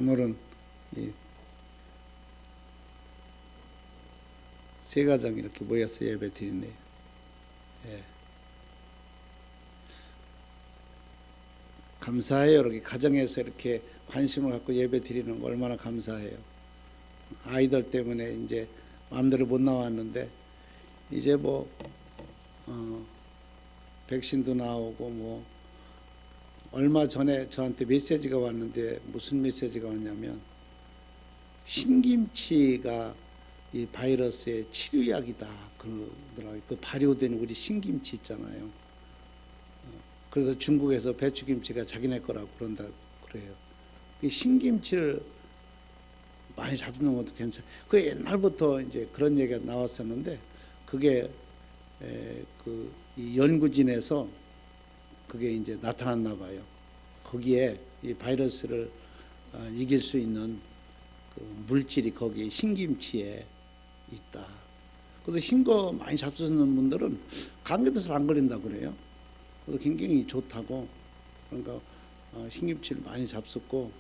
오늘은 이 세 가정 이렇게 모여서 예배 드리네요. 예. 감사해요. 이렇게 가정에서 이렇게 관심을 갖고 예배 드리는 거 얼마나 감사해요. 아이들 때문에 이제 마음대로 못 나왔는데 이제 뭐 백신도 나오고 뭐 얼마 전에 저한테 메시지가 왔는데 무슨 메시지가 왔냐면 신김치가 이 바이러스의 치료약이다 그러더라고요. 그 발효된 우리 신김치 있잖아요. 그래서 중국에서 배추김치가 자기네 거라고 그런다 그래요. 이 신김치를 많이 잡는 것도 괜찮아요. 그 옛날부터 이제 그런 얘기가 나왔었는데 그게 이 연구진에서 그게 이제 나타났나 봐요. 거기에 이 바이러스를 이길 수 있는 그 물질이 거기 신김치에 있다. 그래서 흰 거 많이 잡수는 분들은 감기도 잘 안 걸린다 그래요. 그래서 굉장히 좋다고. 그러니까 신김치를 많이 잡숫고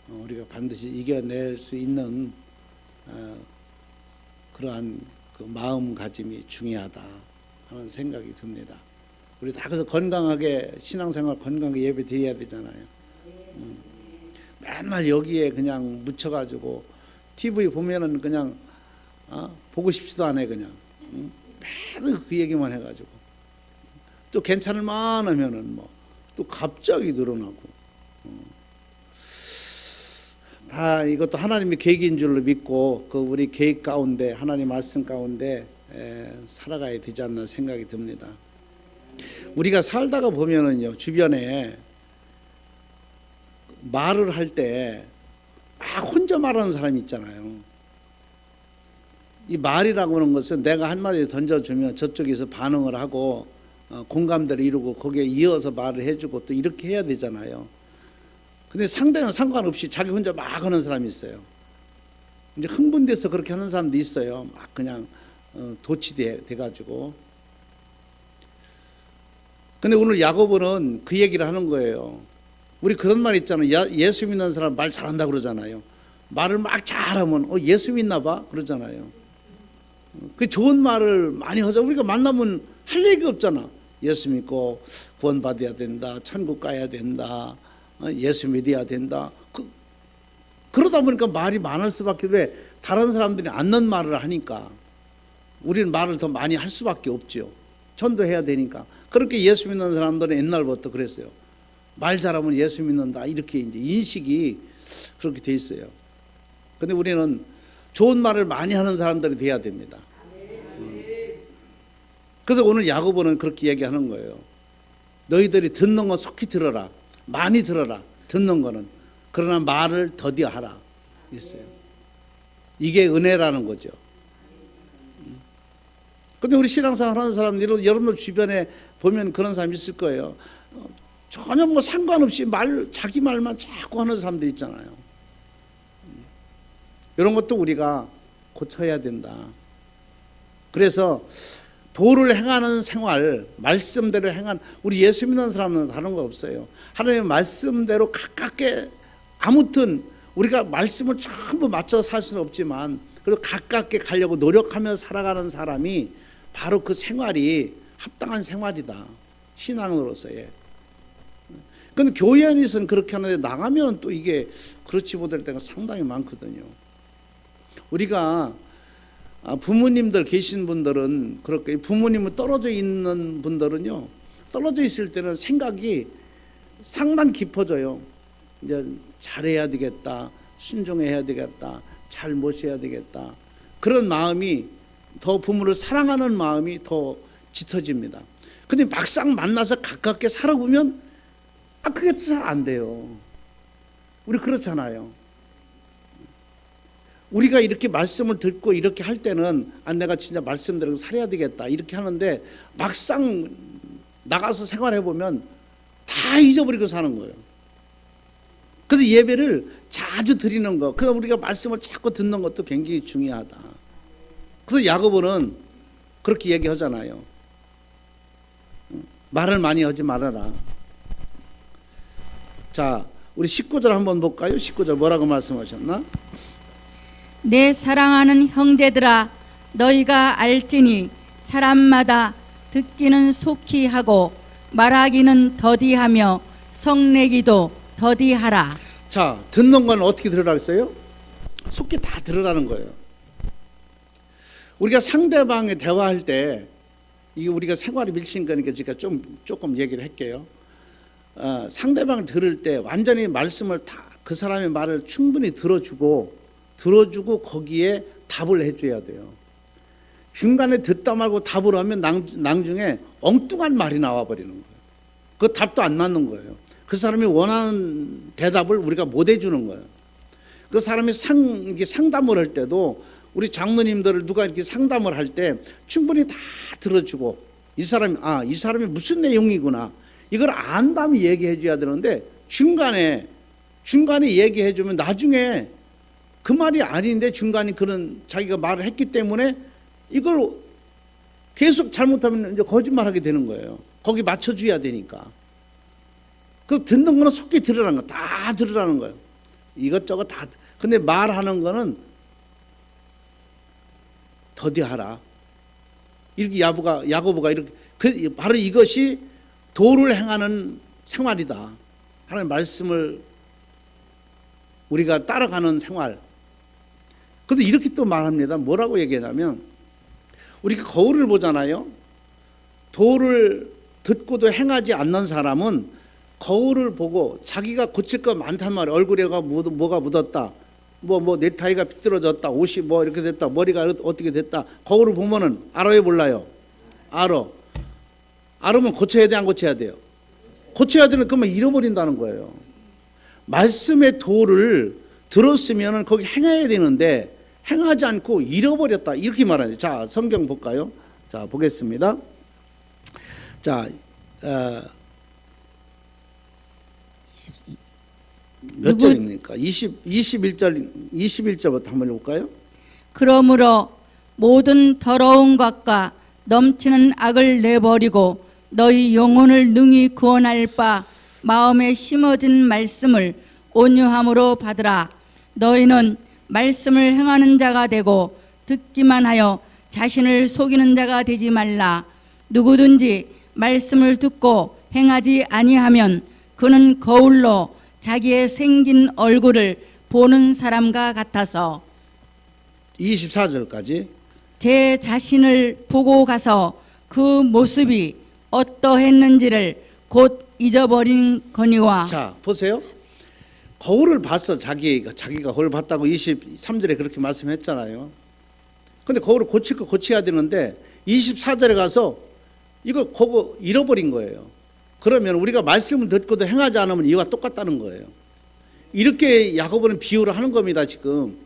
우리가 반드시 이겨낼 수 있는 그러한 그 마음가짐이 중요하다 하는 생각이 듭니다. 우리 다 그래서 건강하게 신앙생활 건강하게 예배 드려야 되잖아요. 맨날 여기에 그냥 묻혀가지고 TV 보면은 그냥 보고 싶지도 않아요. 그냥 맨날 그 얘기만 해가지고 또 괜찮을 만하면은 뭐 또 갑자기 늘어나고 다 이것도 하나님의 계획인 줄로 믿고 그 우리 계획 가운데 하나님 말씀 가운데 살아가야 되지 않나 생각이 듭니다. 우리가 살다가 보면은요 주변에 말을 할 때 막 혼자 말하는 사람이 있잖아요. 이 말이라고 하는 것은 내가 한마디 던져주면 저쪽에서 반응을 하고 공감대를 이루고 거기에 이어서 말을 해주고 또 이렇게 해야 되잖아요. 근데 상대는 상관없이 자기 혼자 막 하는 사람이 있어요. 이제 흥분돼서 그렇게 하는 사람도 있어요. 막 그냥 도취돼가지고. 근데 오늘 야고보는 그 얘기를 하는 거예요. 우리 그런 말 있잖아요. 예수 믿는 사람 말 잘한다 그러잖아요. 말을 막 잘하면 예수 믿나 봐 그러잖아요. 그 좋은 말을 많이 하자. 우리가 만나면 할 얘기가 없잖아. 예수 믿고 구원받아야 된다. 천국 가야 된다. 예수 믿어야 된다. 그러다 보니까 말이 많을 수밖에. 왜? 다른 사람들이 않는 말을 하니까 우리는 말을 더 많이 할 수밖에 없죠. 전도해야 되니까. 그렇게 예수 믿는 사람들은 옛날부터 그랬어요. 말 잘하면 예수 믿는다. 이렇게 이제 인식이 그렇게 돼 있어요. 근데 우리는 좋은 말을 많이 하는 사람들이 돼야 됩니다. 그래서 오늘 야고보는 그렇게 얘기하는 거예요. 너희들이 듣는 건 속히 들어라. 많이 들어라. 듣는 거는. 그러나 말을 더디어 하라. 있어요. 이게 은혜라는 거죠. 근데 우리 신앙생활 하는 사람들, 여러분들 주변에 보면 그런 사람이 있을 거예요. 전혀 뭐 상관없이 자기 말만 자꾸 하는 사람들 있잖아요. 이런 것도 우리가 고쳐야 된다. 그래서 도를 행하는 생활, 말씀대로 행한, 우리 예수 믿는 사람은 다른 거 없어요. 하나님의 말씀대로 가깝게, 아무튼 우리가 말씀을 전부 맞춰 살 수는 없지만 그리고 가깝게 가려고 노력하며 살아가는 사람이 바로 그 생활이 합당한 생활이다. 신앙으로서의. 근데 교회 안에서는 그렇게 하는데 나가면 또 이게 그렇지 못할 때가 상당히 많거든요. 우리가 부모님들 계신 분들은 그렇게, 부모님은 떨어져 있는 분들은요, 떨어져 있을 때는 생각이 상당히 깊어져요. 이제 잘해야 되겠다, 순종해야 되겠다, 잘 모셔야 되겠다. 그런 마음이 더, 부모를 사랑하는 마음이 더 짙어집니다. 근데 막상 만나서 가깝게 살아보면 그게 잘 안 돼요. 우리 그렇잖아요. 우리가 이렇게 말씀을 듣고 이렇게 할 때는 내가 진짜 말씀대로 살아야 되겠다 이렇게 하는데 막상 나가서 생활해보면 다 잊어버리고 사는 거예요. 그래서 예배를 자주 드리는 거, 그래서 우리가 말씀을 자꾸 듣는 것도 굉장히 중요하다. 그래서 야고보는 그렇게 얘기하잖아요. 말을 많이 하지 말아라. 자, 우리 19절 한번 볼까요? 19절 뭐라고 말씀하셨나? 내 사랑하는 형제들아 너희가 알지니 사람마다 듣기는 속히 하고 말하기는 더디하며 성내기도 더디하라. 자, 듣는 건 어떻게 들으라 했어요? 속히 다 들으라는 거예요. 우리가 상대방에 대화할 때 이게 우리가 생활이 밀친 거니까 제가 조금 얘기를 할게요. 상대방을 들을 때 완전히 말씀을 다 그 사람의 말을 충분히 들어주고 거기에 답을 해줘야 돼요. 중간에 듣다 말고 답을 하면 나중에 엉뚱한 말이 나와버리는 거예요. 그 답도 안 맞는 거예요. 그 사람이 원하는 대답을 우리가 못 해주는 거예요. 그 사람이 상담을 할 때도 우리 장로님들을 누가 이렇게 상담을 할 때 충분히 다 들어주고 이 사람이 무슨 내용이구나 이걸 안 다음에 얘기해 줘야 되는데 중간에 얘기해 주면 나중에 그 말이 아닌데 중간에 그런 자기가 말을 했기 때문에 이걸 계속 잘못하면 이제 거짓말하게 되는 거예요. 거기 맞춰줘야 되니까. 그 듣는 거는 속히 들으라는 거, 다 들으라는 거예요. 이것저것 다. 근데 말하는 거는 더디하라. 이렇게 야고보가 이렇게 바로 이것이 도를 행하는 생활이다. 하나님 말씀을 우리가 따라가는 생활. 그런데 이렇게 또 말합니다. 뭐라고 얘기하냐면 우리가 거울을 보잖아요. 도를 듣고도 행하지 않는 사람은 거울을 보고 자기가 고칠 거 많단 말이에요. 얼굴에 뭐가 묻었다. 뭐 넥타이가 삐뚤어졌다. 옷이 뭐 이렇게 됐다. 머리가 어떻게 됐다. 거울을 보면은 알아요, 몰라요? 알아. 알으면 고쳐야 돼, 안 고쳐야 돼요? 고쳐야 되는 그러면 잃어버린다는 거예요. 말씀의 도를 들었으면 거기 행해야 되는데 행하지 않고 잃어버렸다 이렇게 말하죠. 자, 성경 볼까요? 자, 보겠습니다. 자, 몇 절입니까? 21절부터 한번 볼까요? 그러므로 모든 더러운 것과 넘치는 악을 내버리고 너희 영혼을 능히 구원할 바 마음에 심어진 말씀을 온유함으로 받으라. 너희는 말씀을 행하는 자가 되고 듣기만 하여 자신을 속이는 자가 되지 말라. 누구든지 말씀을 듣고 행하지 아니하면 그는 거울로 자기의 생긴 얼굴을 보는 사람과 같아서 24절까지 제 자신을 보고 가서 그 모습이 어떠했는지를 곧 잊어버린 거니와. 자, 보세요. 거울을 봤어. 자기가 거울을 봤다고 23절에 그렇게 말씀했잖아요. 근데 거울을 고칠 거 고쳐야 되는데 24절에 가서 이걸 그거 잃어버린 거예요. 그러면 우리가 말씀을 듣고도 행하지 않으면 이와 똑같다는 거예요. 이렇게 야고보는 비유를 하는 겁니다. 지금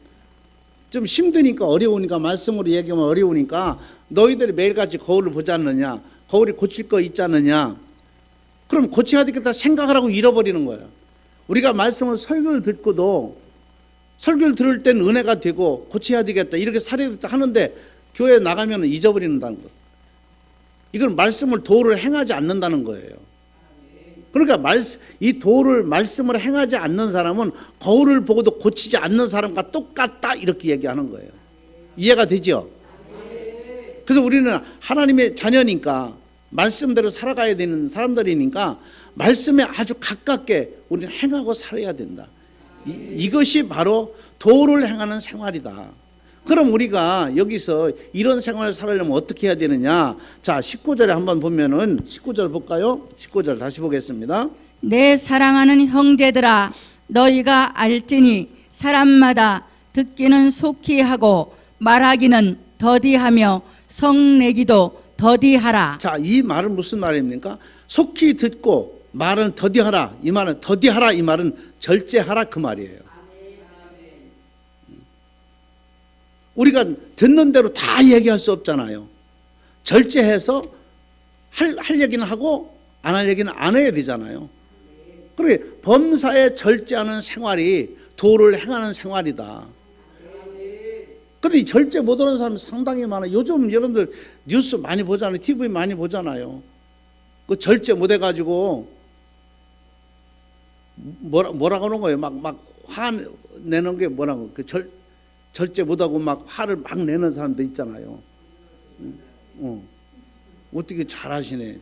좀 힘드니까 어려우니까 말씀으로 얘기하면 어려우니까 너희들이 매일같이 거울을 보지 않느냐, 거울이 고칠 거 있지 않느냐, 그럼 고쳐야 되겠다 생각을 하고 잃어버리는 거예요. 우리가 말씀을 설교를 듣고도 설교를 들을 때는 은혜가 되고 고쳐야 되겠다 이렇게 사례를 하는데 교회에 나가면 잊어버린다는 거예요. 이건 말씀을 도를 행하지 않는다는 거예요. 그러니까 이 도를 말씀을 행하지 않는 사람은 거울을 보고도 고치지 않는 사람과 똑같다 이렇게 얘기하는 거예요. 이해가 되죠? 그래서 우리는 하나님의 자녀니까 말씀대로 살아가야 되는 사람들이니까 말씀에 아주 가깝게 우리는 행하고 살아야 된다. 이것이 바로 도를 행하는 생활이다. 그럼 우리가 여기서 이런 생활을 살려면 어떻게 해야 되느냐? 자, 19절에 한번 보면은 19절 볼까요? 19절 다시 보겠습니다. 내 사랑하는 형제들아 너희가 알지니 사람마다 듣기는 속히 하고 말하기는 더디하며 성내기도 더디하라. 자, 이 말은 무슨 말입니까? 속히 듣고 말은 더디하라. 이 말은 더디하라. 이 말은 절제하라 그 말이에요. 우리가 듣는 대로 다 얘기할 수 없잖아요. 절제해서 할 얘기는 하고 안 할 얘기는 안 해야 되잖아요. 그래 범사에 절제하는 생활이 도를 행하는 생활이다. 그런데 절제 못하는 사람 상당히 많아요. 요즘 여러분들 뉴스 많이 보잖아요. TV 많이 보잖아요. 그 절제 못해가지고 뭐라고 하는 거예요? 막 화 내는 게 뭐라고, 절제 못하고 막 화를 막 내는 사람도 있잖아요. 어떻게 잘하시네.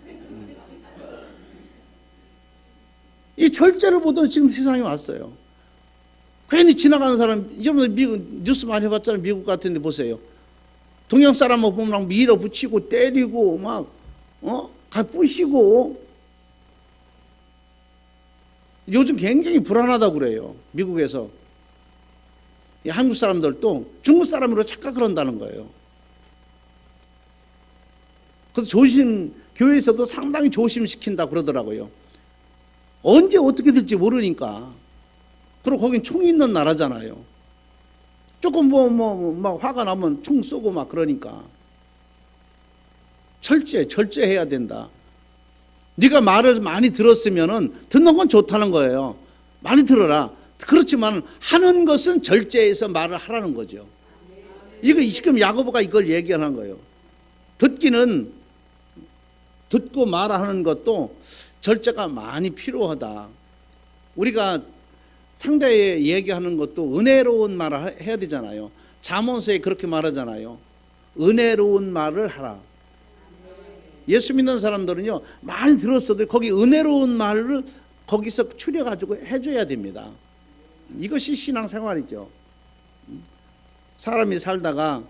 이 절제를 보던 지금 세상에 왔어요. 괜히 지나가는 사람, 여러분들 미국 뉴스 많이 봤잖아요. 미국 같은 데 보세요. 동양 사람을 보면 막 밀어붙이고 때리고 막 가 부시고. 요즘 굉장히 불안하다고 그래요. 미국에서. 한국 사람들도 중국 사람으로 착각을 한다는 거예요. 그래서 교회에서도 상당히 조심시킨다 그러더라고요. 언제 어떻게 될지 모르니까. 그리고 거긴 총이 있는 나라잖아요. 조금 막 화가 나면 총 쏘고 막 그러니까. 절제해야 된다. 네가 말을 많이 들었으면은 듣는 건 좋다는 거예요. 많이 들어라. 그렇지만 하는 것은 절제해서 말을 하라는 거죠. 이거 지금 야고보가 이걸 얘기하는 거예요. 듣고 말하는 것도 절제가 많이 필요하다. 우리가 상대에 얘기하는 것도 은혜로운 말을 해야 되잖아요. 잠언서에 그렇게 말하잖아요. 은혜로운 말을 하라. 예수 믿는 사람들은요, 많이 들었어도 거기 은혜로운 말을 거기서 추려가지고 해줘야 됩니다. 이것이 신앙생활이죠. 사람이 살다가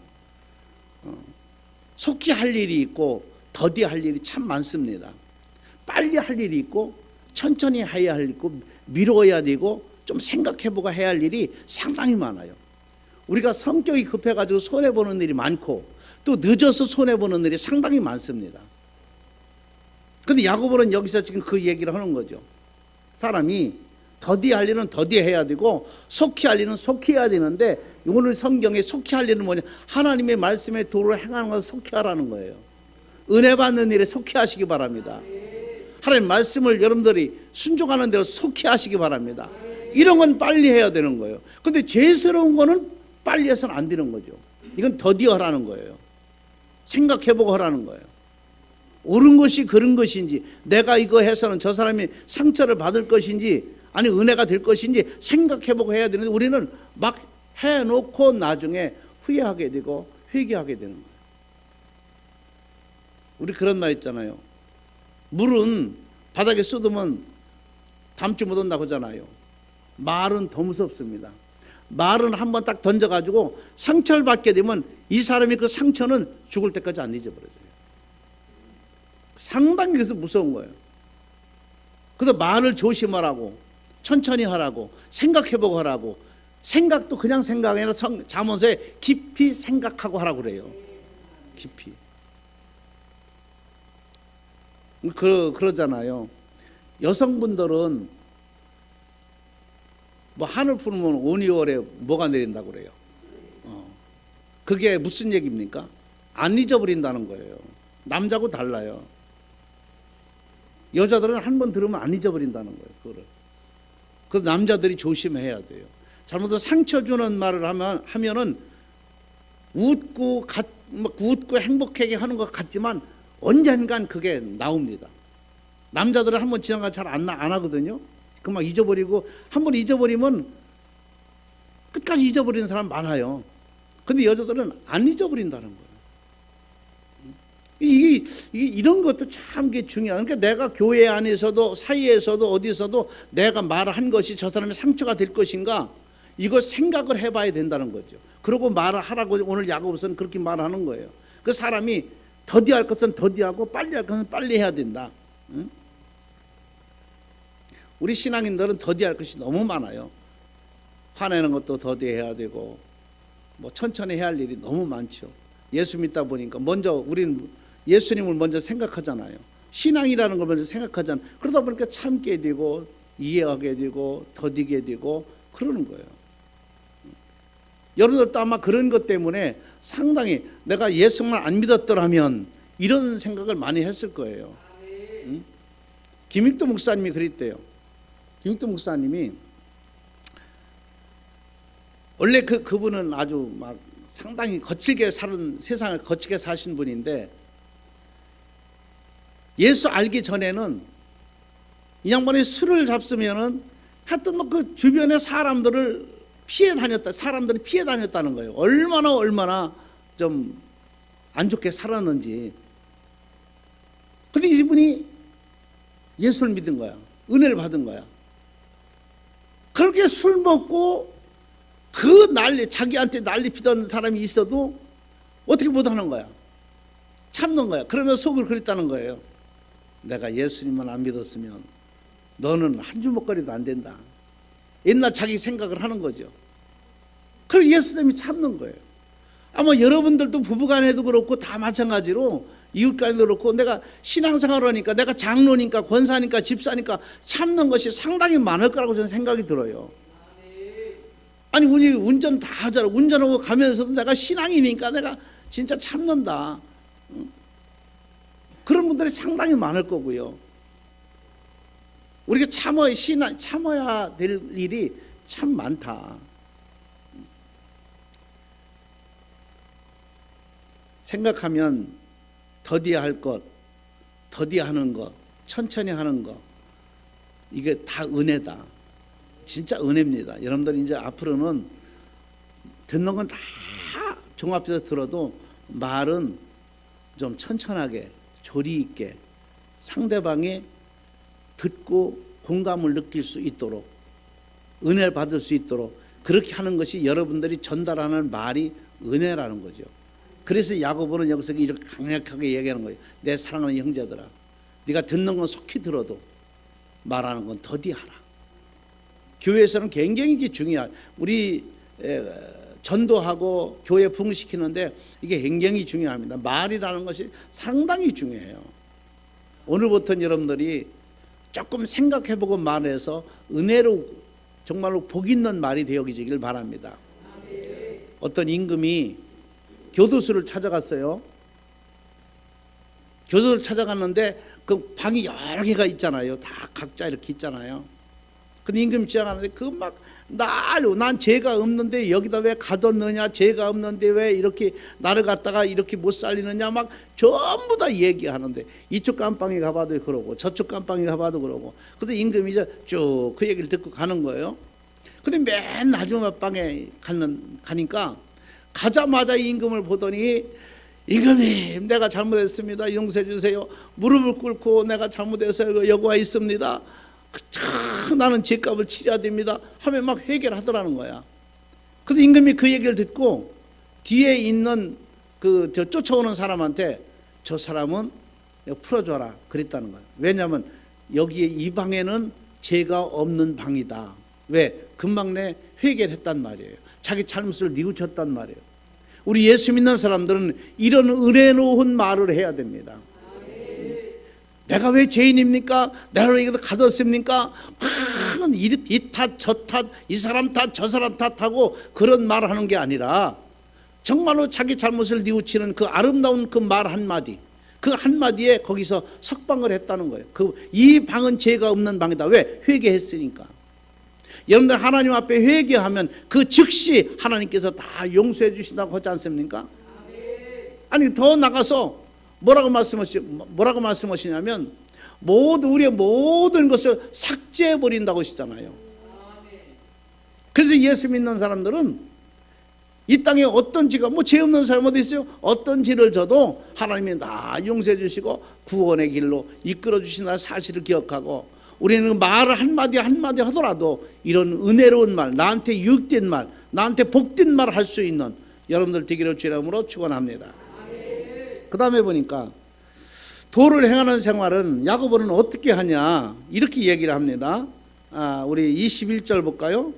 속히 할 일이 있고 더디 할 일이 참 많습니다. 빨리 할 일이 있고 천천히 해야 할 일이 있고 미뤄야 되고 좀 생각해보고 해야 할 일이 상당히 많아요. 우리가 성격이 급해가지고 손해보는 일이 많고 또 늦어서 손해보는 일이 상당히 많습니다. 그런데 야고보는 여기서 지금 그 얘기를 하는 거죠. 사람이 더디할 일은 더디해야 되고 속히 할 일은 속히 해야 되는데, 오늘 성경에 속히 할 일은 뭐냐? 하나님의 말씀에 도를 행하는 것을 속히 하라는 거예요. 은혜 받는 일에 속히 하시기 바랍니다. 하나님 말씀을 여러분들이 순종하는 대로 속히 하시기 바랍니다. 이런 건 빨리 해야 되는 거예요. 근데 죄스러운 거는 빨리 해서는 안 되는 거죠. 이건 더디 하라는 거예요. 생각해보고 하라는 거예요. 옳은 것이 그런 것인지, 내가 이거 해서는 저 사람이 상처를 받을 것인지 아니 은혜가 될 것인지 생각해보고 해야 되는데, 우리는 막 해놓고 나중에 후회하게 되고 회개하게 되는 거예요. 우리 그런 말 있잖아요. 물은 바닥에 쏟으면 담지 못한다고 하잖아요. 말은 더 무섭습니다. 말은 한번 딱 던져가지고 상처를 받게 되면 이 사람이 그 상처는 죽을 때까지 안 잊어버려져요. 상당히 그래서 무서운 거예요. 그래서 말을 조심하라고, 천천히 하라고, 생각해보고 하라고. 생각도 그냥 생각이 아니라 잠언서에 깊이 생각하고 하라고 그래요. 깊이. 그러잖아요. 여성분들은 뭐 하늘 푸르면 5, 6월에 뭐가 내린다고 그래요. 그게 무슨 얘기입니까? 안 잊어버린다는 거예요. 남자하고 달라요. 여자들은 한 번 들으면 안 잊어버린다는 거예요. 그거를. 그래서 남자들이 조심해야 돼요. 잘못해서 상처 주는 말을 하면은 웃고 행복하게 하는 것 같지만 언젠간 그게 나옵니다. 남자들은 한 번 지나가 잘 안 하거든요. 금방 잊어버리고, 한 번 잊어버리면 끝까지 잊어버리는 사람 많아요. 근데 여자들은 안 잊어버린다는 거예요. 이런 것도 참 중요한. 그러니까 내가 교회 안에서도 사이에서도 어디서도 내가 말한 것이 저 사람의 상처가 될 것인가, 이거 생각을 해봐야 된다는 거죠. 그러고 말을 하라고 오늘 야고보서는 그렇게 말하는 거예요. 그 사람이 더디할 것은 더디하고 빨리 할 것은 빨리 해야 된다. 응? 우리 신앙인들은 더디할 것이 너무 많아요. 화내는 것도 더디해야 되고 뭐 천천히 해야 할 일이 너무 많죠. 예수 믿다 보니까 먼저 우리는 예수님을 먼저 생각하잖아요. 신앙이라는 걸 먼저 생각하잖아요. 그러다 보니까 참게 되고 이해하게 되고 더디게 되고 그러는 거예요. 여러분들도 아마 그런 것 때문에 상당히 내가 예수만 안 믿었더라면 이런 생각을 많이 했을 거예요. 응? 김익도 목사님이 그랬대요. 김익도 목사님이 원래 그분은 아주 막 상당히 거칠게 세상을 거칠게 사신 분인데, 예수 알기 전에는 이 양반이 술을 잡수면은 하여튼 뭐 그 주변의 사람들을 사람들이 피해 다녔다는 거예요. 얼마나 좀 안 좋게 살았는지. 근데 이분이 예수를 믿은 거야. 은혜를 받은 거야. 그렇게 술 먹고 자기한테 난리 피던 사람이 있어도 어떻게 못하는 거야? 참는 거야. 그러면 속을 그랬다는 거예요. 내가 예수님을 안 믿었으면 너는 한 주먹거리도 안 된다. 옛날 자기 생각을 하는 거죠. 그래서 예수님이 참는 거예요. 아마 여러분들도 부부간에도 그렇고 다 마찬가지로 이웃간에도 그렇고, 내가 신앙생활을 하니까, 내가 장로니까 권사니까 집사니까 참는 것이 상당히 많을 거라고 저는 생각이 들어요. 아니 우리 운전 다 하잖아. 운전하고 가면서도 내가 신앙이니까 내가 진짜 참는다. 그런 분들이 상당히 많을 거고요. 우리가 참아야 될 일이 참 많다. 생각하면 더디야 할 것, 더디야 하는 것, 천천히 하는 것, 이게 다 은혜다. 진짜 은혜입니다. 여러분들 이제 앞으로는 듣는 건 다 종합해서 들어도 말은 좀 천천하게 조리 있게 상대방이 듣고 공감을 느낄 수 있도록, 은혜를 받을 수 있도록 그렇게 하는 것이 여러분들이 전달하는 말이 은혜라는 거죠. 그래서 야고보는 여기서 이렇게 강력하게 얘기하는 거예요. 내 사랑하는 형제들아, 네가 듣는 건 속히 들어도 말하는 건 더디하라. 교회에서는 굉장히 이게 중요해요. 우리 전도하고 교회 부흥시키는데 이게 굉장히 중요합니다. 말이라는 것이 상당히 중요해요. 오늘부터는 여러분들이 조금 생각해보고 말해서 은혜로 정말로 복 있는 말이 되어지길 바랍니다. 어떤 임금이 교도소를 찾아갔어요. 교도소를 찾아갔는데 그 방이 여러 개가 있잖아요. 다 각자 이렇게 있잖아요. 근데 임금이 지나가는데 난 죄가 없는데 여기다 왜 가뒀느냐, 죄가 없는데 왜 이렇게 나를 갖다가 이렇게 못 살리느냐, 막 전부 다 얘기하는데, 이쪽 깜빵에 가봐도 그러고 저쪽 깜빵에 가봐도 그러고. 그래서 임금이 쭉 그 얘기를 듣고 가는 거예요. 근데 맨 마지막 방에 가니까 가자마자 임금을 보더니, 임금님 내가 잘못했습니다, 용서해 주세요, 무릎을 꿇고 내가 잘못해서 여기와 있습니다, 나는 죄값을 치러야 됩니다 하면 막 해결하더라는 거야. 그래서 임금이 그 얘기를 듣고 뒤에 있는 쫓아오는 사람한테 저 사람은 풀어줘라 그랬다는 거야. 왜냐하면 여기에 이 방에는 죄가 없는 방이다. 왜? 금방 내 회개를 했단 말이에요. 자기 잘못을 뉘우쳤단 말이에요. 우리 예수 믿는 사람들은 이런 은혜로운 말을 해야 됩니다. 내가 왜 죄인입니까? 내가 왜 이거 가뒀습니까? 이 탓, 저 탓, 이 사람 탓, 저 사람 탓하고 그런 말을 하는 게 아니라 정말로 자기 잘못을 뉘우치는 그 아름다운 그 말 한마디, 그 한마디에 거기서 석방을 했다는 거예요. 이 방은 죄가 없는 방이다. 왜? 회개했으니까. 여러분들 하나님 앞에 회개하면 그 즉시 하나님께서 다 용서해 주신다고 하지 않습니까? 아니 더 나가서 뭐라고 말씀하시냐면 우리의 모든 것을 삭제해 버린다고 하시잖아요. 그래서 예수 믿는 사람들은 이 땅에 어떤 죄가 죄 없는 사람 어디 있어요? 어떤 죄를 져도 하나님이 다 용서해 주시고 구원의 길로 이끌어 주신다는 사실을 기억하고, 우리는 말을 한마디 한마디 하더라도 이런 은혜로운 말, 나한테 유익된 말, 나한테 복된 말을 할 수 있는 여러분들 되기를 주의 이름으로 축원합니다. 그 다음에 보니까 도를 행하는 생활은 야고보는 어떻게 하냐 이렇게 얘기를 합니다. 우리 21절 볼까요?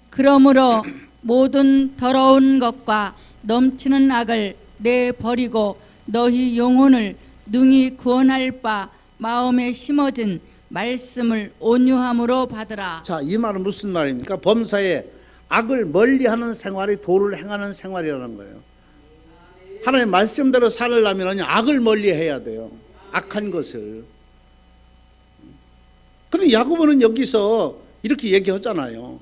그러므로 모든 더러운 것과 넘치는 악을 내버리고 너희 영혼을 능히 구원할 바 마음에 심어진 말씀을 온유함으로 받으라. 자, 이 말은 무슨 말입니까? 범사에 악을 멀리하는 생활이 도를 행하는 생활이라는 거예요. 하나님 말씀대로 살려면 악을 멀리해야 돼요. 악한 것을. 그런데 야고보는 여기서 이렇게 얘기하잖아요.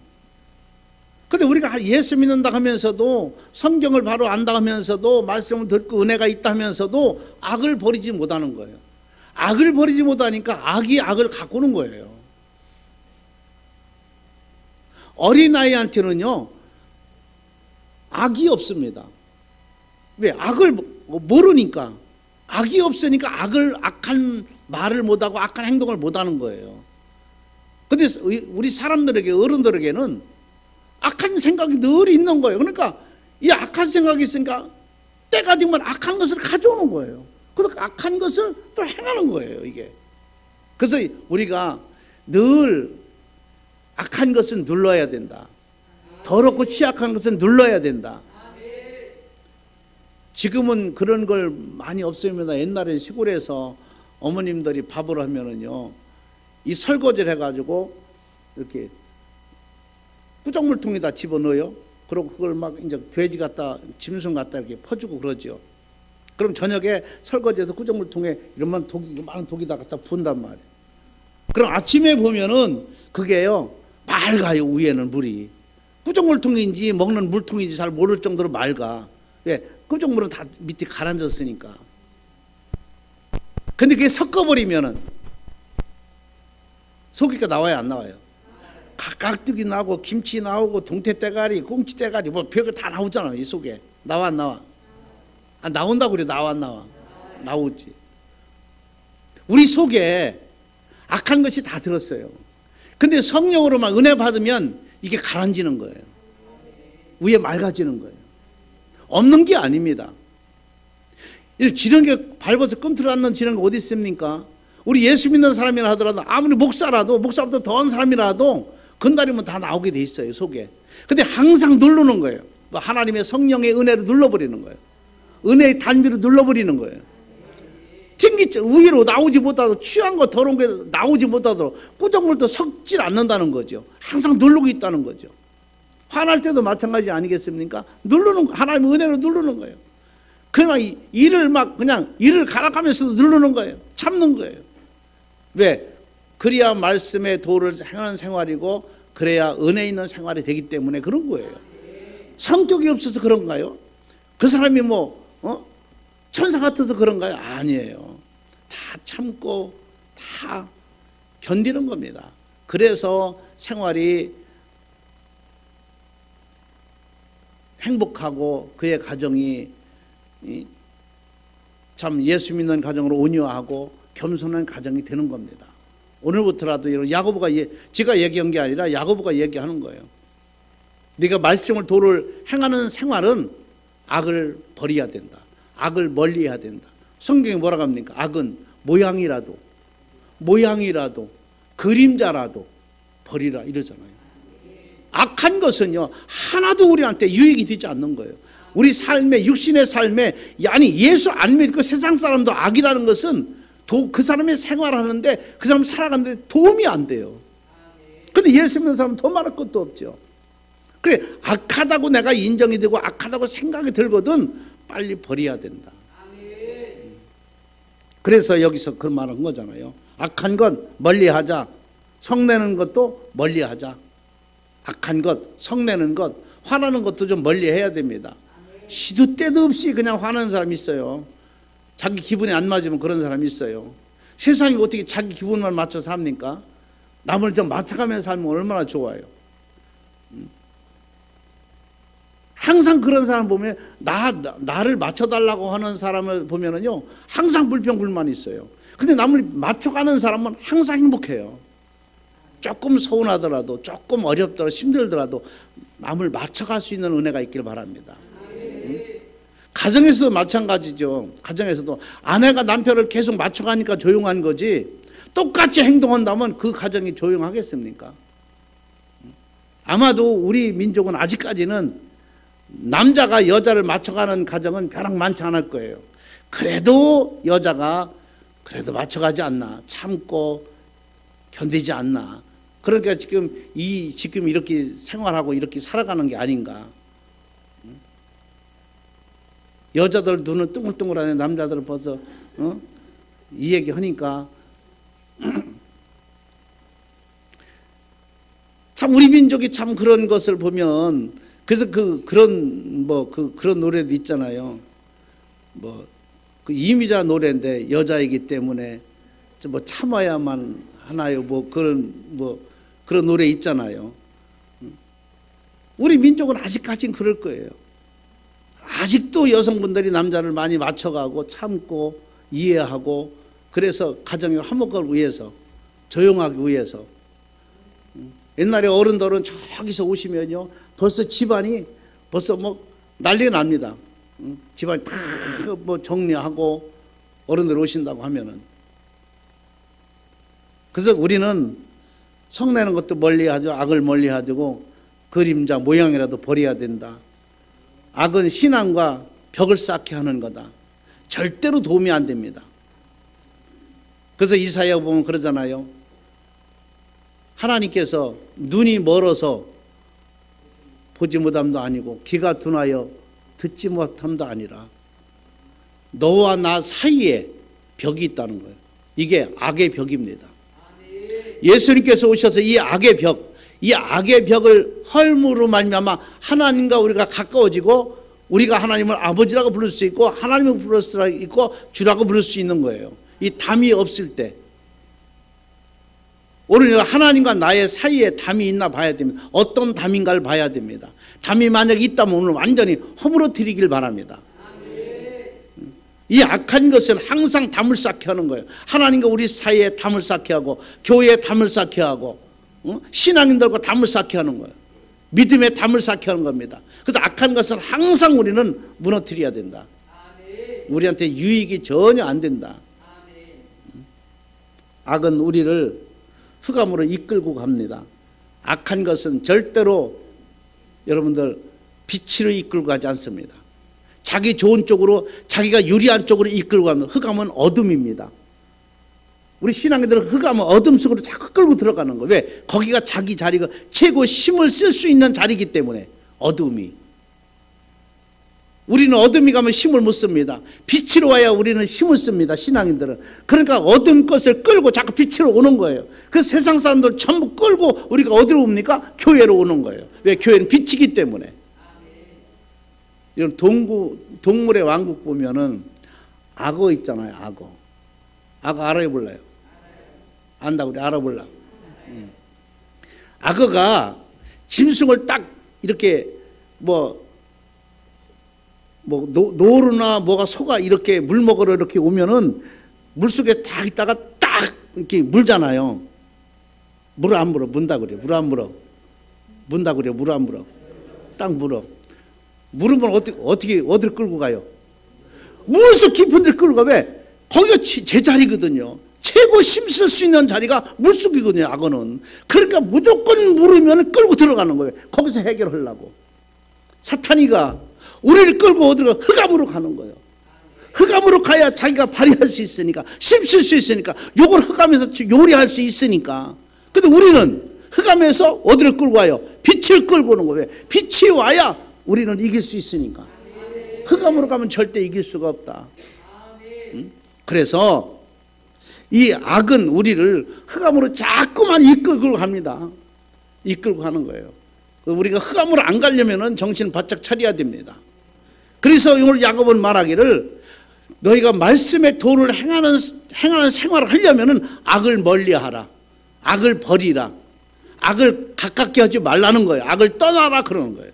그런데 우리가 예수 믿는다 하면서도, 성경을 바로 안다 하면서도, 말씀을 듣고 은혜가 있다 하면서도 악을 버리지 못하는 거예요. 악을 버리지 못하니까 악이 악을 가꾸는 거예요. 어린아이한테는요 악이 없습니다. 왜? 악을 모르니까. 악이 없으니까 악한 말을 못하고 악한 행동을 못하는 거예요. 근데 우리 사람들에게, 어른들에게는 악한 생각이 늘 있는 거예요. 그러니까 이 악한 생각이 있으니까 때가 되면 악한 것을 가져오는 거예요. 그래서 악한 것을 또 행하는 거예요, 이게. 그래서 우리가 늘 악한 것은 눌러야 된다. 더럽고 취약한 것은 눌러야 된다. 지금은 그런 걸 많이 없습니다. 옛날에 시골에서 어머님들이 밥을 하면은요, 이 설거지를 해가지고 이렇게 꾸정물통에다 집어넣어요. 그리고 그걸 막 이제 돼지 갖다, 짐승 갖다 이렇게 퍼주고 그러죠. 그럼 저녁에 설거지해서 꾸정물통에 이런 많은 독이다 갖다 부은단 말이에요. 그럼 아침에 보면은 그게요, 맑아요. 위에는 물이. 꾸정물통인지 먹는 물통인지 잘 모를 정도로 맑아. 왜? 꾸정물은 다 밑에 가라앉았으니까. 근데 그게 섞어버리면은 소고기가 나와요, 안 나와요? 깍두기 나오고 김치 나오고 동태대가리, 꽁치대가리 뭐 별거 다 나오잖아요. 이 속에. 나와 안 나와? 아, 나온다고 그래. 나와 안 나와? 나오지. 우리 속에 악한 것이 다 들었어요. 근데 성령으로만 은혜 받으면 이게 가라앉는 거예요. 위에 맑아지는 거예요. 없는 게 아닙니다. 지렁이 밟아서 끔틀 않는 지렁이 어디 있습니까? 우리 예수 믿는 사람이라 하더라도, 아무리 목사보다 더한 사람이라도 건달이면 다 나오게 돼 있어요, 속에. 근데 항상 누르는 거예요. 하나님의 성령의 은혜로 눌러버리는 거예요. 은혜의 단비로 눌러버리는 거예요. 튕기죠. 위로 나오지 못하도록, 취한 거 더러운 게 나오지 못하도록 꾸정물도 섞질 않는다는 거죠. 항상 누르고 있다는 거죠. 화날 때도 마찬가지 아니겠습니까? 누르는 거, 하나님의 은혜로 누르는 거예요. 그냥 그냥 이를 갈아가면서도 누르는 거예요. 참는 거예요. 왜? 그래야 말씀의 도를 행하는 생활이고, 그래야 은혜 있는 생활이 되기 때문에 그런 거예요. 성격이 없어서 그런가요? 그 사람이 천사 같아서 그런가요? 아니에요. 다 참고 다 견디는 겁니다. 그래서 생활이 행복하고 그의 가정이 참 예수 믿는 가정으로 온유하고 겸손한 가정이 되는 겁니다. 오늘부터라도 야고보가 제가 얘기한 게 아니라 야고보가 얘기하는 거예요. 네가 말씀을 도를 행하는 생활은 악을 버려야 된다. 악을 멀리해야 된다. 성경이 뭐라고 합니까? 악은 모양이라도 그림자라도 버리라 이러잖아요. 악한 것은요 하나도 우리한테 유익이 되지 않는 거예요. 우리 삶에, 육신의 삶에, 아니 예수 안 믿고 세상 사람도 악이라는 것은 그 사람이 생활하는데, 그 사람 살아가는데 도움이 안 돼요. 근데 예수 믿는 사람은 더 말할 것도 없죠. 그래, 악하다고 내가 인정이 되고 악하다고 생각이 들거든 빨리 버려야 된다. 그래서 여기서 그런 말을 한 거잖아요. 악한 것 멀리하자. 성내는 것도 멀리하자. 악한 것, 성내는 것, 화나는 것도 좀 멀리해야 됩니다. 시도 때도 없이 그냥 화나는 사람이 있어요. 자기 기분이 안 맞으면 그런 사람이 있어요. 세상이 어떻게 자기 기분만 맞춰 삽니까? 남을 좀 맞춰가면서 살면 얼마나 좋아요. 항상 그런 사람 보면 나를 맞춰달라고 하는 사람을 보면은요 항상 불평불만이 있어요. 근데 남을 맞춰가는 사람은 항상 행복해요. 조금 서운하더라도, 조금 어렵더라도, 힘들더라도 남을 맞춰갈 수 있는 은혜가 있길 바랍니다. 가정에서도 마찬가지죠. 가정에서도 아내가 남편을 계속 맞춰가니까 조용한 거지, 똑같이 행동한다면 그 가정이 조용하겠습니까? 아마도 우리 민족은 아직까지는 남자가 여자를 맞춰가는 가정은 벼락 많지 않을 거예요. 그래도 여자가 그래도 맞춰가지 않나, 참고 견디지 않나. 그러니까 지금 이렇게 생활하고 이렇게 살아가는 게 아닌가. 여자들 눈은 둥글둥글하네, 남자들은 벌써 이 얘기 하니까 참 우리 민족이 참 그런 것을 보면, 그래서 그런 노래도 있잖아요. 그 이미자 노래인데 여자이기 때문에 참아야만 하나요? 그런 노래 있잖아요. 우리 민족은 아직까지는 그럴 거예요. 아직도 여성분들이 남자를 많이 맞춰가고 참고 이해하고, 그래서 가정의 화목을 위해서, 조용하기 위해서. 옛날에 어른들은 저기서 오시면요 벌써 집안이 벌써 뭐 난리가 납니다. 집안이 다 뭐 정리하고 어른들 오신다고 하면은. 그래서 우리는 성내는 것도 멀리하죠. 악을 멀리하고 그림자 모양이라도 버려야 된다. 악은 신앙과 벽을 쌓게 하는 거다. 절대로 도움이 안 됩니다. 그래서 이사야 보면 그러잖아요. 하나님께서 눈이 멀어서 보지 못함도 아니고 귀가 둔하여 듣지 못함도 아니라 너와 나 사이에 벽이 있다는 거예요. 이게 악의 벽입니다. 예수님께서 오셔서 이 악의 벽을 헐므로 말미암아 하나님과 우리가 가까워지고, 우리가 하나님을 아버지라고 부를 수 있고 하나님을 부를 수 있고 주라고 부를 수 있는 거예요. 이 담이 없을 때. 오늘 하나님과 나의 사이에 담이 있나 봐야 됩니다. 어떤 담인가를 봐야 됩니다. 담이 만약 있다면 오늘 완전히 허물어뜨리길 바랍니다. 이 악한 것은 항상 담을 쌓게 하는 거예요. 하나님과 우리 사이에 담을 쌓게 하고, 교회에 담을 쌓게 하고, 신앙인들과 담을 쌓게 하는 거예요. 믿음에 담을 쌓게 하는 겁니다. 그래서 악한 것은 항상 우리는 무너뜨려야 된다. 우리한테 유익이 전혀 안 된다. 악은 우리를 흑암으로 이끌고 갑니다. 악한 것은 절대로 여러분들 빛으로 이끌고 가지 않습니다. 자기 좋은 쪽으로, 자기가 유리한 쪽으로 이끌고 가는, 흑암은 어둠입니다. 우리 신앙인들은 흑암은 어둠 속으로 자꾸 끌고 들어가는 거예요. 왜? 거기가 자기 자리가 최고 힘을 쓸 수 있는 자리이기 때문에. 어둠이. 우리는 어둠이 가면 힘을 못 씁니다. 빛으로 와야 우리는 힘을 씁니다. 신앙인들은. 그러니까 어둠 것을 끌고 자꾸 빛으로 오는 거예요. 그래서 세상 사람들 전부 끌고 우리가 어디로 옵니까? 교회로 오는 거예요. 왜? 교회는 빛이기 때문에. 이런 동물의 왕국 보면은 악어 있잖아요. 악어 알아요, 몰라요? 안다고 우리 알아볼라. 악어가 짐승을 딱 이렇게 노루나 뭐가 소가 이렇게 물 먹으러 이렇게 오면은 물속에 딱 있다가 딱 이렇게 물잖아요. 물을 안 물어. 문다 그래. 물 안 물어. 문다 그래. 물 안 물어. 딱 물어. 물으면 어디를 끌고 가요? 물속 깊은 데를 끌고 가. 왜? 거기가 제 자리거든요. 최고 힘쓸 수 있는 자리가 물속이거든요. 악어는. 그러니까 무조건 물으면 끌고 들어가는 거예요. 거기서 해결하려고. 사탄이가 우리를 끌고 어디로 가? 흑암으로 가는 거예요. 흑암으로 가야 자기가 발휘할 수 있으니까, 힘쓸 수 있으니까, 요걸 흑암에서 요리할 수 있으니까. 근데 우리는 흑암에서 어디를 끌고 와요? 빛을 끌고 오는 거예요. 빛이 와야 우리는 이길 수 있으니까. 흑암으로 가면 절대 이길 수가 없다. 그래서 이 악은 우리를 흑암으로 자꾸만 이끌고 갑니다. 이끌고 가는 거예요. 우리가 흑암으로 안 가려면 정신 바짝 차려야 됩니다. 그래서 오늘 야고보는 말하기를, 너희가 말씀의 도를 행하는 생활을 하려면 악을 멀리하라. 악을 버리라. 악을 가깝게 하지 말라는 거예요. 악을 떠나라 그러는 거예요.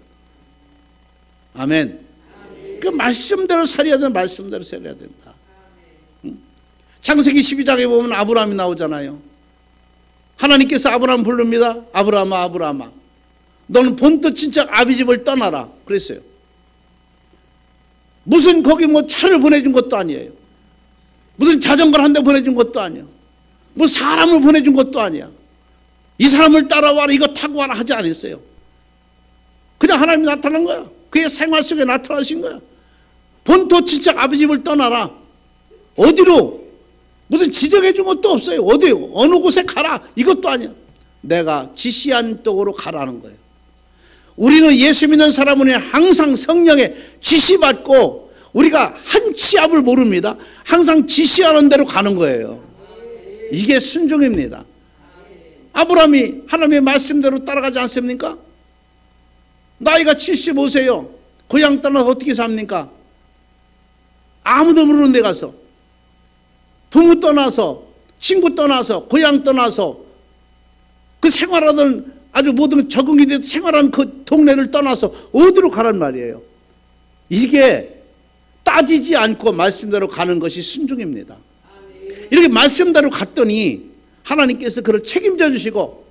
아멘. 그 말씀대로 살아야 된다. 말씀대로 살아야 된다. 창세기 12장에 보면 아브라함이 나오잖아요. 하나님께서 아브라함 부릅니다. 아브라함아, 아브라함아, 너는 본토 친척 아비집을 떠나라 그랬어요. 무슨 거기 뭐 차를 보내준 것도 아니에요. 무슨 자전거를 한 대 보내준 것도 아니야. 뭐 사람을 보내준 것도 아니야. 이 사람을 따라와라, 이거 타고 와라 하지 않았어요. 그냥 하나님이 나타난 거야. 그의 생활 속에 나타나신 거야. 본토 친척 아비집을 떠나라. 어디로? 무슨 지정해 준 것도 없어요. 어디 어느 곳에 가라 이것도 아니야. 내가 지시한 쪽으로 가라는 거예요. 우리는 예수 믿는 사람은 항상 성령의 지시받고, 우리가 한 치 앞을 모릅니다. 항상 지시하는 대로 가는 거예요. 이게 순종입니다. 아브라함이 하나님의 말씀대로 따라가지 않습니까? 나이가 75세요. 고향 떠나서 어떻게 삽니까? 아무도 모르는 데 가서, 부모 떠나서, 친구 떠나서, 고향 떠나서 그 생활하던 아주 모든 적응이 돼서 생활하는 그 동네를 떠나서 어디로 가란 말이에요. 이게 따지지 않고 말씀대로 가는 것이 순종입니다. 이렇게 말씀대로 갔더니 하나님께서 그를 책임져 주시고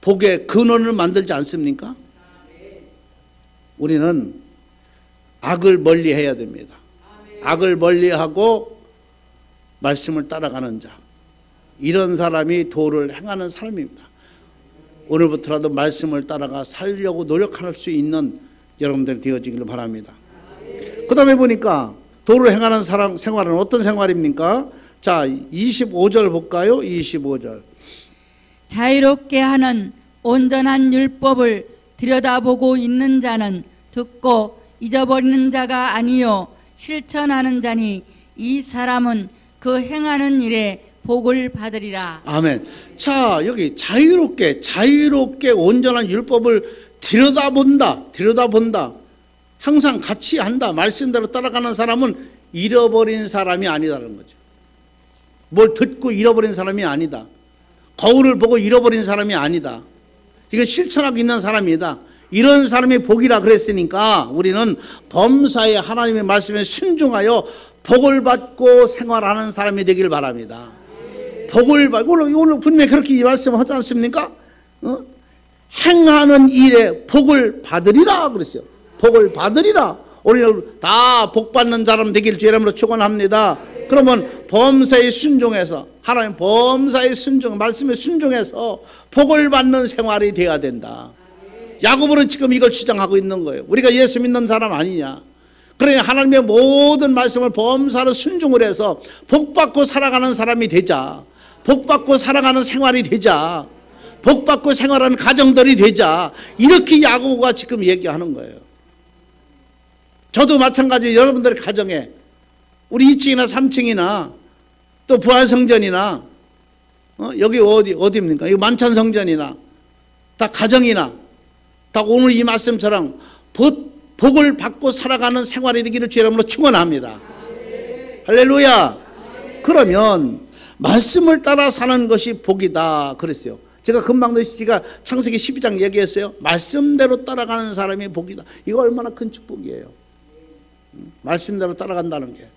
복의 근원을 만들지 않습니까? 우리는 악을 멀리해야 됩니다. 악을 멀리하고 말씀을 따라가는 자, 이런 사람이 도를 행하는 사람입니다. 오늘부터라도 말씀을 따라가 살려고 노력할 수 있는 여러분들이 되어지기를 바랍니다. 그 다음에 보니까 도를 행하는 사람 생활은 어떤 생활입니까? 자, 25절 볼까요? 25절. 자유롭게 하는 온전한 율법을 들여다보고 있는 자는 듣고 잊어버리는 자가 아니요 실천하는 자니 이 사람은 그 행하는 일에 복을 받으리라. 아멘. 자, 여기 자유롭게 온전한 율법을 들여다본다. 항상 같이 한다. 말씀대로 따라가는 사람은 잃어버린 사람이 아니다라는 거죠. 뭘 듣고 잃어버린 사람이 아니다. 거울을 보고 잃어버린 사람이 아니다. 이건 실천하고 있는 사람이다. 이런 사람이 복이라 그랬으니까 우리는 범사에 하나님의 말씀에 순종하여 복을 받고 생활하는 사람이 되길 바랍니다. 복을 받고 오늘 분명히 그렇게 말씀하지 않습니까? 행하는 일에 복을 받으리라 그랬어요. 복을 받으리라. 우리는 다 복받는 사람 되길 주의 이름으로 축원합니다. 그러면 범사에 순종해서 하나님 범사에 순종 말씀에 순종해서 복을 받는 생활이 되어야 된다. 야고보는 지금 이걸 주장하고 있는 거예요. 우리가 예수 믿는 사람 아니냐. 그러니 하나님의 모든 말씀을 범사로 순종을 해서 복받고 살아가는 사람이 되자. 복받고 살아가는 생활이 되자. 복받고 생활하는 가정들이 되자. 이렇게 야고보가 지금 얘기하는 거예요. 저도 마찬가지로 여러분들의 가정에 우리 2층이나 3층이나 또 부활성전이나 여기 어디입니까? 이 만찬성전이나 다 가정이나 다 오늘 이 말씀처럼 복을 받고 살아가는 생활이 되기를 주의 이름으로 축원합니다. 할렐루야. 그러면 말씀을 따라 사는 것이 복이다 그랬어요. 제가 금방도 제가 창세기 12장 얘기했어요. 말씀대로 따라가는 사람이 복이다. 이거 얼마나 큰 축복이에요. 말씀대로 따라간다는 게.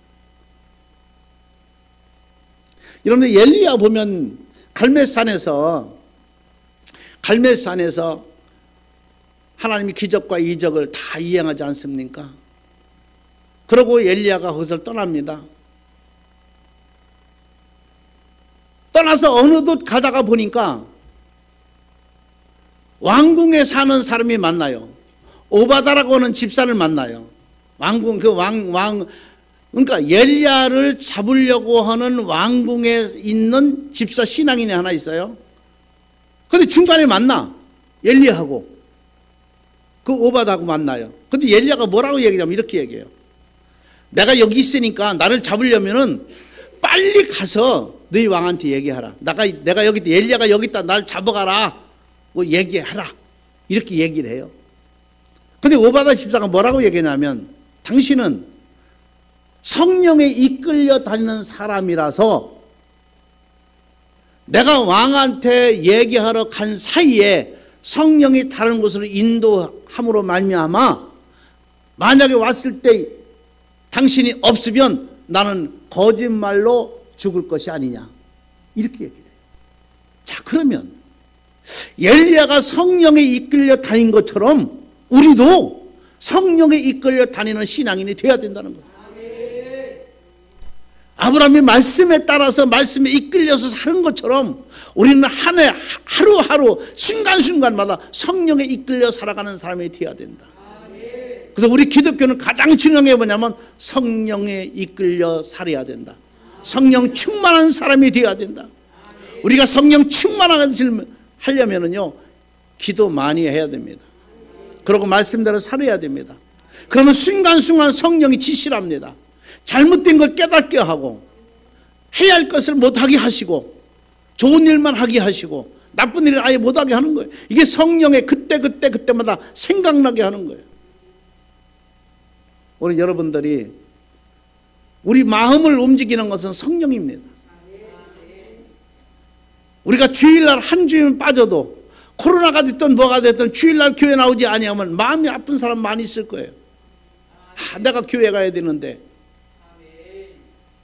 여러분들 엘리야 보면 갈멜산에서 하나님이 기적과 이적을 다 이행하지 않습니까? 그러고 엘리야가 거기서 떠납니다. 떠나서 어느 곳 가다가 보니까 왕궁에 사는 사람이 만나요. 오바다라고 하는 집사를 만나요. 왕궁 그러니까 엘리야를 잡으려고 하는 왕궁에 있는 집사 신앙인이 하나 있어요. 근데 중간에 만나 엘리야하고 그 오바다하고 만나요. 근데 엘리야가 뭐라고 얘기하냐면 이렇게 얘기해요. 내가 여기 있으니까 나를 잡으려면은 빨리 가서 너희 왕한테 얘기하라. 내가 여기 있다. 엘리야가 여기 있다. 날 잡아가라. 뭐 얘기하라. 이렇게 얘기를 해요. 근데 오바다 집사가 뭐라고 얘기하냐면 당신은 성령에 이끌려 다니는 사람이라서 내가 왕한테 얘기하러 간 사이에 성령이 다른 곳으로 인도함으로 말미암아 만약에 왔을 때 당신이 없으면 나는 거짓말로 죽을 것이 아니냐 이렇게 얘기해요. 자, 그러면 엘리야가 성령에 이끌려 다닌 것처럼 우리도 성령에 이끌려 다니는 신앙인이 되어야 된다는 거예요. 아브라함의 말씀에 따라서 말씀에 이끌려서 사는 것처럼 우리는 한 해 하루하루 순간순간마다 성령에 이끌려 살아가는 사람이 되어야 된다. 그래서 우리 기독교는 가장 중요한 게 뭐냐면 성령에 이끌려 살아야 된다. 성령 충만한 사람이 되어야 된다. 우리가 성령 충만하려면요 기도 많이 해야 됩니다. 그리고 말씀대로 살아야 됩니다. 그러면 순간순간 성령이 지시를 합니다. 잘못된 걸 깨닫게 하고 해야 할 것을 못하게 하시고 좋은 일만 하게 하시고 나쁜 일을 아예 못하게 하는 거예요. 이게 성령의 그때마다 생각나게 하는 거예요. 우리 여러분들이 우리 마음을 움직이는 것은 성령입니다. 우리가 주일날 한 주일 빠져도 코로나가 됐든 뭐가 됐든 주일날 교회 나오지 아니하면 마음이 아픈 사람 많이 있을 거예요. 내가 교회 가야 되는데.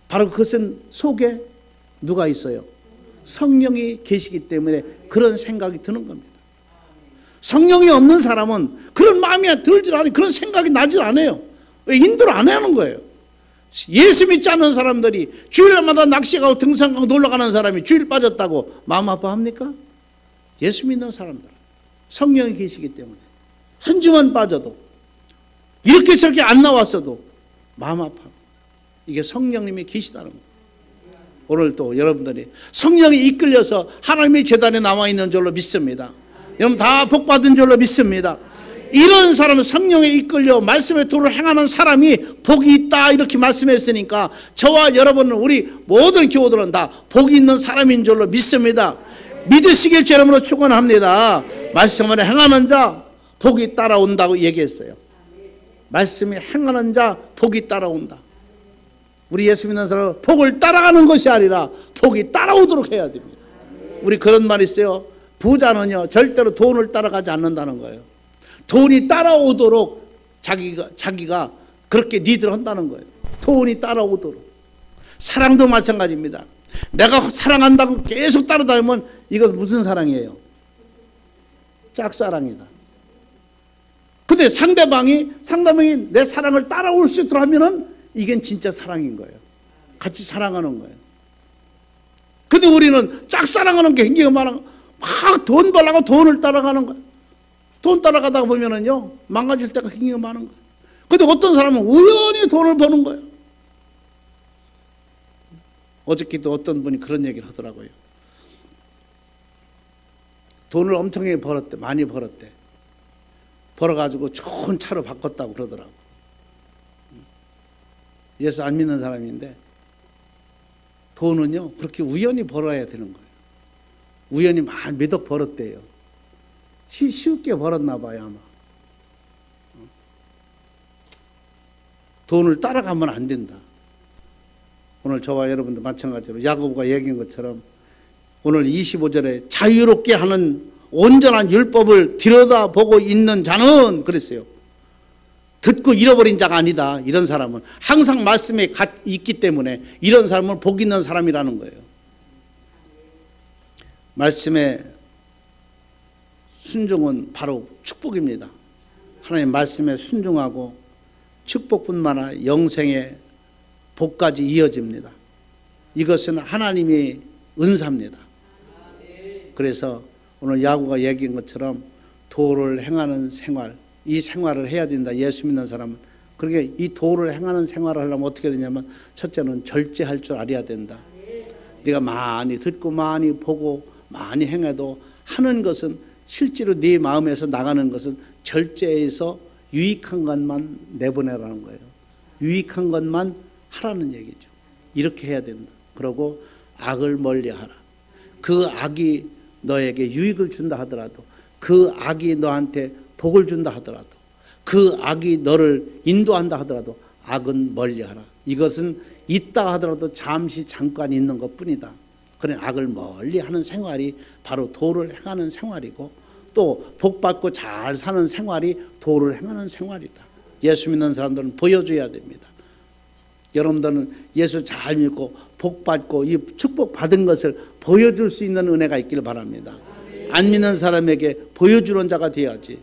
바로 그것은 속에 누가 있어요? 성령이 계시기 때문에 그런 생각이 드는 겁니다. 성령이 없는 사람은 그런 마음이 들질 않아요. 그런 생각이 나질 않아요. 왜? 인도를 안 하는 거예요. 예수 믿지 않는 사람들이 주일마다 낚시 가고 등산 가고 놀러 가는 사람이 주일 빠졌다고 마음 아파합니까? 예수 믿는 사람들, 성령이 계시기 때문에 한 주만 빠져도 이렇게 저렇게 안 나왔어도 마음 아파. 이게 성령님이 계시다는 거예요. 오늘 또 여러분들이 성령이 이끌려서 하나님의 제단에 나와 있는 줄로 믿습니다. 여러분 다 복받은 줄로 믿습니다. 이런 사람은 성령에 이끌려 말씀의 도를 행하는 사람이 복이 있다 이렇게 말씀했으니까 저와 여러분은 우리 모든 교우들은 다 복이 있는 사람인 줄로 믿습니다. 믿으시길 주님으로 축원합니다. 말씀을 행하는 자 복이 따라온다고 얘기했어요. 말씀이 행하는 자 복이 따라온다. 우리 예수 믿는 사람은 복을 따라가는 것이 아니라 복이 따라오도록 해야 됩니다. 우리 그런 말이 있어요. 부자는요 절대로 돈을 따라가지 않는다는 거예요. 돈이 따라오도록 자기가 그렇게 니들 한다는 거예요. 돈이 따라오도록. 사랑도 마찬가지입니다. 내가 사랑한다고 계속 따라다니면 이건 무슨 사랑이에요? 짝사랑이다. 근데 상대방이 내 사랑을 따라올 수 있도록 하면은 이건 진짜 사랑인 거예요. 같이 사랑하는 거예요. 근데 우리는 짝사랑하는 게 굉장히 많아. 막 돈 벌려고 돈을 따라가는 거예요. 돈 따라가다 보면은요, 망가질 때가 굉장히 많은 거예요. 근데 어떤 사람은 우연히 돈을 버는 거예요. 어저께도 어떤 분이 그런 얘기를 하더라고요. 돈을 엄청나게 벌었대. 많이 벌었대. 벌어가지고 좋은 차로 바꿨다고 그러더라고. 예수 안 믿는 사람인데 돈은요 그렇게 우연히 벌어야 되는 거예요. 우연히 몇 억 벌었대요. 쉽게 벌었나 봐요 아마. 돈을 따라가면 안 된다. 오늘 저와 여러분도 마찬가지로 야고보가 얘기한 것처럼 오늘 25절에 자유롭게 하는 온전한 율법을 들여다보고 있는 자는 그랬어요. 듣고 잃어버린 자가 아니다. 이런 사람은 항상 말씀에 있기 때문에 이런 사람은 복 있는 사람이라는 거예요. 말씀에 순종은 바로 축복입니다. 하나님 말씀에 순종하고 축복뿐만 아니라 영생의 복까지 이어집니다. 이것은 하나님의 은사입니다. 그래서 오늘 야고보가 얘기한 것처럼 도를 행하는 생활, 이 생활을 해야 된다. 예수 믿는 사람은. 그러게 이 도를 행하는 생활을 하려면 어떻게 되냐면 첫째는 절제할 줄 알아야 된다. 네가 많이 듣고 많이 보고 많이 행해도 하는 것은 실제로 네 마음에서 나가는 것은 절제해서 유익한 것만 내보내라는 거예요. 유익한 것만 하라는 얘기죠. 이렇게 해야 된다. 그러고 악을 멀리하라. 그 악이 너에게 유익을 준다 하더라도, 그 악이 너한테 복을 준다 하더라도, 그 악이 너를 인도한다 하더라도 악은 멀리하라. 이것은 있다 하더라도 잠시 잠깐 있는 것뿐이다. 그런 악을 멀리하는 생활이 바로 도를 행하는 생활이고, 또 복받고 잘 사는 생활이 도를 행하는 생활이다. 예수 믿는 사람들은 보여줘야 됩니다. 여러분들은 예수 잘 믿고 복받고 이 축복받은 것을 보여줄 수 있는 은혜가 있기를 바랍니다. 안 믿는 사람에게 보여주는 자가 돼야지.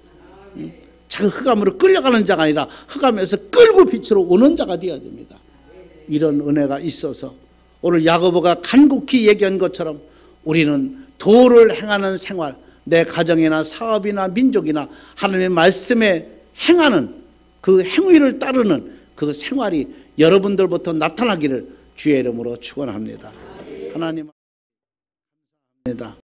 자기 흑암으로 끌려가는 자가 아니라 흑암에서 끌고 빛으로 오는 자가 되어야 됩니다. 이런 은혜가 있어서 오늘 야고보가 간곡히 얘기한 것처럼 우리는 도를 행하는 생활, 내 가정이나 사업이나 민족이나 하나님의 말씀에 행하는 그 행위를 따르는 그 생활이 여러분들부터 나타나기를 주의 이름으로 축원합니다. 하나님 감사합니다.